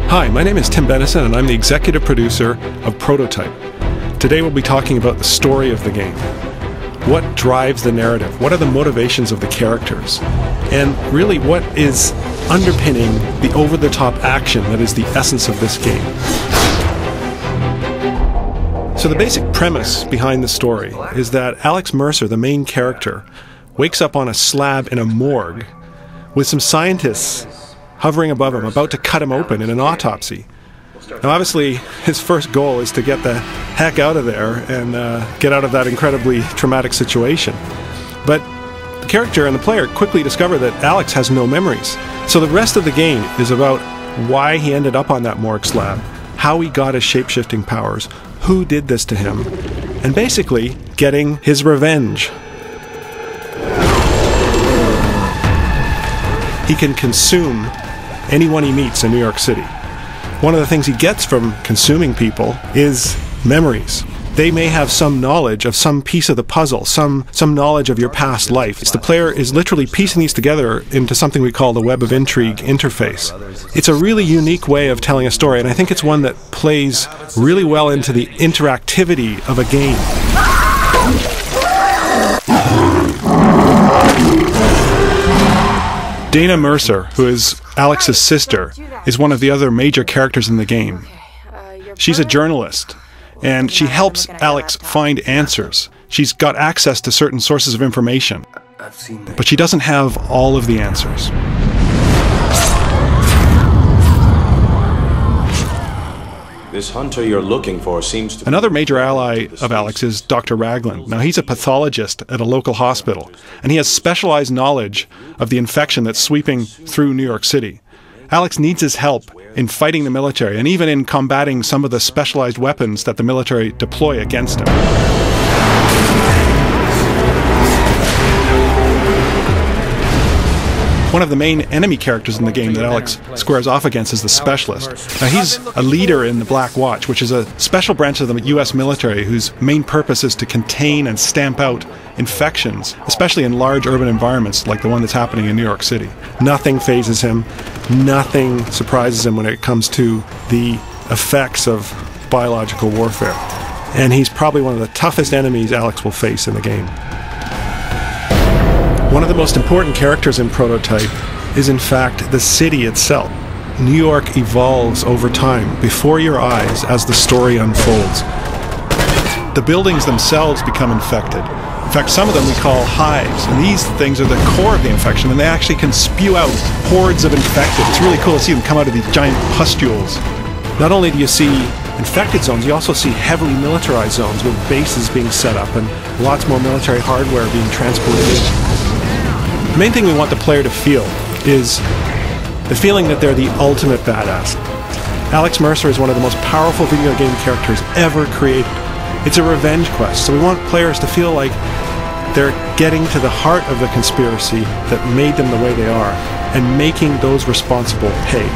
Hi, my name is Tim Benison and I'm the executive producer of Prototype. Today we'll be talking about the story of the game. What drives the narrative? What are the motivations of the characters? And really, what is underpinning the over-the-top action that is the essence of this game? So the basic premise behind the story is that Alex Mercer, the main character, wakes up on a slab in a morgue with some scientists hovering above him, about to cut him open in an autopsy. Now obviously his first goal is to get the heck out of there and get out of that incredibly traumatic situation. But the character and the player quickly discover that Alex has no memories. So the rest of the game is about why he ended up on that morgue slab, how he got his shape-shifting powers, who did this to him, and basically getting his revenge. He can consume anyone he meets in New York City. One of the things he gets from consuming people is memories. They may have some knowledge of some piece of the puzzle, some knowledge of your past life. The player is literally piecing these together into something we call the Web of Intrigue interface. It's a really unique way of telling a story, and I think it's one that plays really well into the interactivity of a game. Dana Mercer, who is Alex's sister, is one of the other major characters in the game. She's a journalist, and she helps Alex find answers. She's got access to certain sources of information, but she doesn't have all of the answers. This hunter you're looking for seems to... Another major ally of Alex is Dr. Ragland. Now, he's a pathologist at a local hospital, and he has specialized knowledge of the infection that's sweeping through New York City. Alex needs his help in fighting the military, and even in combating some of the specialized weapons that the military deploy against him. One of the main enemy characters in the game that Alex squares off against is the Specialist. Now, he's a leader in the Black Watch, which is a special branch of the US military whose main purpose is to contain and stamp out infections, especially in large urban environments like the one that's happening in New York City. Nothing phases him, nothing surprises him when it comes to the effects of biological warfare. And he's probably one of the toughest enemies Alex will face in the game. One of the most important characters in Prototype is in fact the city itself. New York evolves over time before your eyes as the story unfolds. The buildings themselves become infected. In fact, some of them we call hives, and these things are the core of the infection, and they actually can spew out hordes of infected. It's really cool to see them come out of these giant pustules. Not only do you see infected zones, you also see heavily militarized zones with bases being set up and lots more military hardware being transported in. The main thing we want the player to feel is the feeling that they're the ultimate badass. Alex Mercer is one of the most powerful video game characters ever created. It's a revenge quest, so we want players to feel like they're getting to the heart of the conspiracy that made them the way they are and making those responsible pay.